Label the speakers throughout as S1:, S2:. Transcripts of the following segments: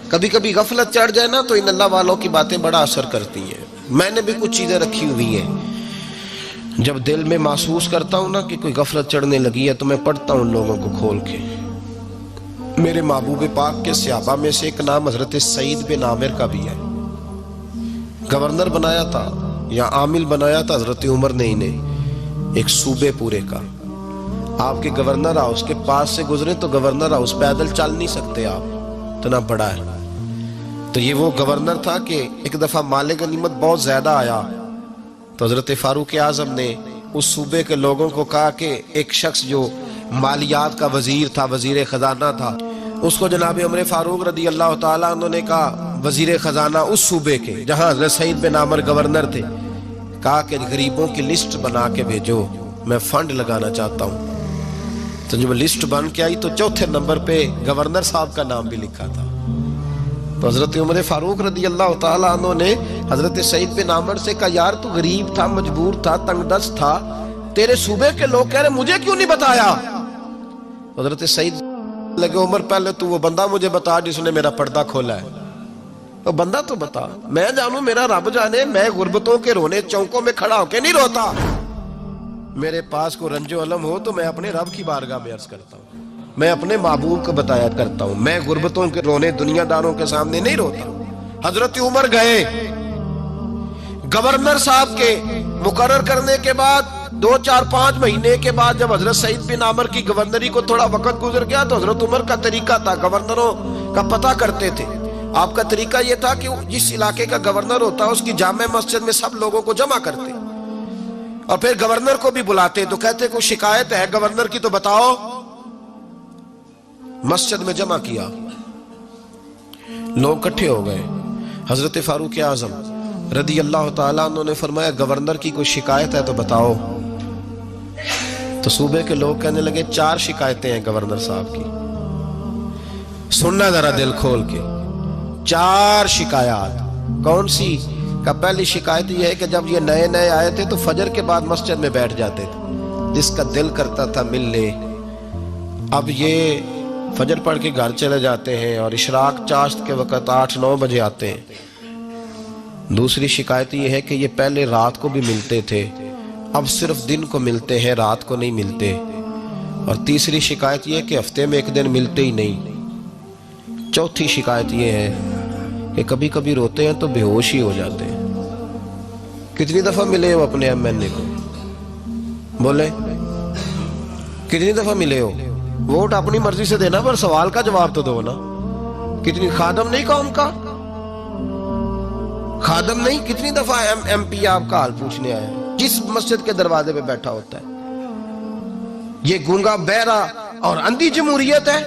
S1: کبھی کبھی غفلت چڑھ جائے نا تو ان اللہ والوں کی باتیں بڑا اثر کرتی ہیں. میں نے بھی کچھ چیزیں رکھی ہوئی ہیں، جب دل میں محسوس کرتا ہوں نا کہ کوئی غفلت چڑھنے لگی ہے تو میں پڑھتا ہوں لوگوں کو کھول کے. میرے محبوب پاک کے صحابہ میں سے ایک نام حضرت سعید بن عامر کا بھی ہے. گورنر بنایا تھا یا عامل بنایا تھا حضرت عمر نے انہیں، ایک صوبے پورے کا. آپ کے گورنر ہاؤس کے پاس سے گزرے تو گورنر ہاؤس پیدل چل نہیں سکتے آپ، اتنا بڑا ہے. تو یہ وہ گورنر تھا کہ ایک دفعہ مال غنیمت بہت زیادہ آیا تو حضرت فاروق اعظم نے اس صوبے کے لوگوں کو کہا کہ ایک شخص جو مالیات کا وزیر تھا، وزیر خزانہ تھا، اس کو جناب عمر فاروق رضی اللہ تعالیٰ عنہ نے کہا، وزیر خزانہ اس صوبے کے جہاں حضرت سعید بن عامر گورنر تھے، کہا کہ غریبوں کی لسٹ بنا کے بھیجو، میں فنڈ لگانا چاہتا ہوں. تو جب لسٹ بن کے آئی تو چوتھے نمبر پہ گورنر صاحب کا نام بھی لکھا تھا. تو حضرت عمر فاروق رضی اللہ تعالیٰ عنہ نے حضرت سعید بن عامر سے کہا، یار تو غریب تھا، مجبور تھا، تنگ دست تھا، تیرے صوبے کے لوگ کہہ رہے مجھے کیوں نہیں بتایا؟ حضرت سعید لگے، عمر پہلے تو وہ بندہ مجھے بتا جس نے میرا پردہ کھولا ہے. وہ بندہ تو بتا، میں جانوں، میرا رب جانے، میں غربتوں کے رونے چوکوں میں کھڑا ہو کے نہیں روتا. میرے پاس کو رنج و علم ہو تو میں اپنے رب کی بارگاہ میں عرض کرتا ہوں، میں اپنے محبوب کو بتایا کرتا ہوں، میں غربتوں کے رونے دنیا داروں کے سامنے نہیں روتا. حضرت عمر گئے، گورنر صاحب کے مقرر کرنے کے بعد 2-4-5 مہینے کے بعد جب حضرت سعید بن عامر کی گورنری کو تھوڑا وقت گزر گیا تو حضرت عمر کا طریقہ تھا، گورنروں کا پتہ کرتے تھے. آپ کا طریقہ یہ تھا کہ جس علاقے کا گورنر ہوتا اس کی جامع مسجد میں سب لوگوں کو جمع کرتے اور پھر گورنر کو بھی بلاتے. تو کہتے کوئی شکایت ہے گورنر کی تو بتاؤ. مسجد میں جمع کیا، لوگ اکٹھے ہو گئے. حضرت فاروق اعظم رضی اللہ تعالیٰ عنہ نے فرمایا، گورنر کی کوئی شکایت ہے تو بتاؤ. تو صوبے کے لوگ کہنے لگے 4 شکایتیں ہیں گورنر صاحب کی. سننا ذرا دل کھول کے، 4 شکایات. کون سی؟ کہ پہلی شکایت یہ ہے کہ جب یہ نئے نئے آئے تھے تو فجر کے بعد مسجد میں بیٹھ جاتے تھے، جس کا دل کرتا تھا مل لے. اب یہ فجر پڑھ کے گھر چلے جاتے ہیں اور اشراق چاشت کے وقت 8-9 بجے آتے ہیں. دوسری شکایت یہ ہے کہ یہ پہلے رات کو بھی ملتے تھے، اب صرف دن کو ملتے ہیں، رات کو نہیں ملتے. اور تیسری شکایت یہ ہے کہ ہفتے میں ایک دن ملتے ہی نہیں. چوتھی شکایت یہ ہے کہ کبھی کبھی روتے ہیں تو بے ہوش ہی ہو جاتے ہیں. کتنی دفعہ ملے ہو اپنے ایم این اے کو؟ بولے کتنی دفعہ ملے ہو؟ ووٹ اپنی مرضی سے دینا پر سوال کا جواب تو دو نا. کتنی خادم نہیں قوم کا؟ خادم نہیں، کتنی دفعہ ایم پی آپ کا حال پوچھنے آیا جس مسجد کے دروازے پہ بیٹھا ہوتا ہے؟ یہ گونگا بہرا اور اندھی جمہوریت ہے؟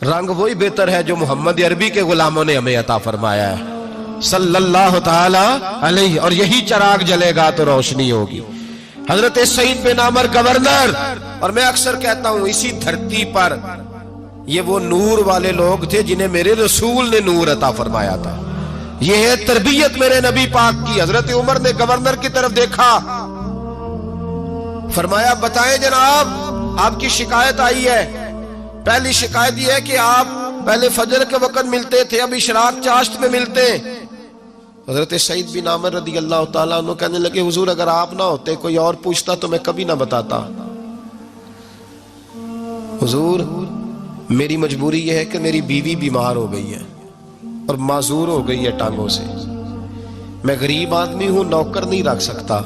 S1: رنگ وہی بہتر ہے جو محمد عربی کے غلاموں نے ہمیں عطا فرمایا ہے صلی اللہ تعالی علیہ، اور یہی چراغ جلے گا تو روشنی ہوگی. حضرت سعید بن عامر گورنر، اور میں اکثر کہتا ہوں اسی دھرتی پر یہ وہ نور والے لوگ تھے جنہیں میرے رسول نے نور عطا فرمایا تھا. یہ ہے تربیت میرے نبی پاک کی. حضرت عمر نے گورنر کی طرف دیکھا، فرمایا بتائیں جناب آپ کی شکایت آئی ہے. پہلی شکایت یہ ہے کہ آپ پہلے فجر کے وقت ملتے تھے، اب اشراق چاشت میں ملتے. حضرت سعید بن عامر رضی اللہ تعالیٰ عنہ کہنے لگے، حضور اگر آپ نہ ہوتے کوئی اور پوچھتا تو میں کبھی نہ بتاتا. حضور میری مجبوری یہ ہے کہ میری بیوی بیمار ہو گئی ہے اور معذور ہو گئی ہے ٹانگوں سے. میں غریب آدمی ہوں، نوکر نہیں رکھ سکتا.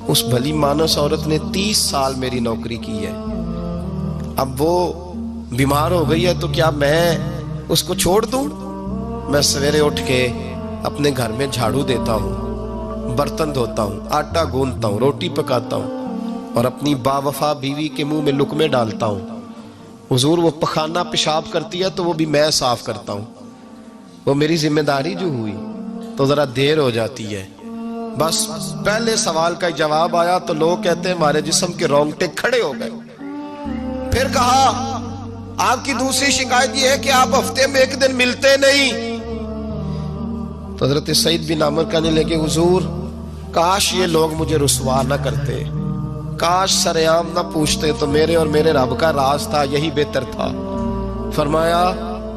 S1: اس بھلی مانس عورت نے 30 سال میری نوکری کی ہے، اب وہ بیمار ہو گئی ہے تو کیا میں اس کو چھوڑ دوں؟ میں سویرے اٹھ کے اپنے گھر میں جھاڑو دیتا ہوں، برتن دھوتا ہوں، آٹا گوندتا ہوں، روٹی پکاتا ہوں اور اپنی باوفا بیوی کے منہ میں لقمے ڈالتا ہوں. حضور وہ پخانہ پیشاب کرتی ہے تو وہ بھی میں صاف کرتا ہوں. وہ میری ذمہ داری جو ہوئی تو ذرا دیر ہو جاتی ہے. بس پہلے سوال کا جواب آیا تو لوگ کہتے ہیں ہمارے جسم کے رونگٹے کھڑے ہو گئے. پھر کہا آپ کی دوسری شکایت یہ ہے کہ آپ ہفتے میں ایک دن ملتے نہیں. تو حضرت سعید بن عامر کہنے لگے، حضور کاش یہ لوگ مجھے رسوا نہ کرتے، کاش سریعام نہ پوچھتے تو میرے اور میرے رب کا راز تھا، یہی بہتر تھا. فرمایا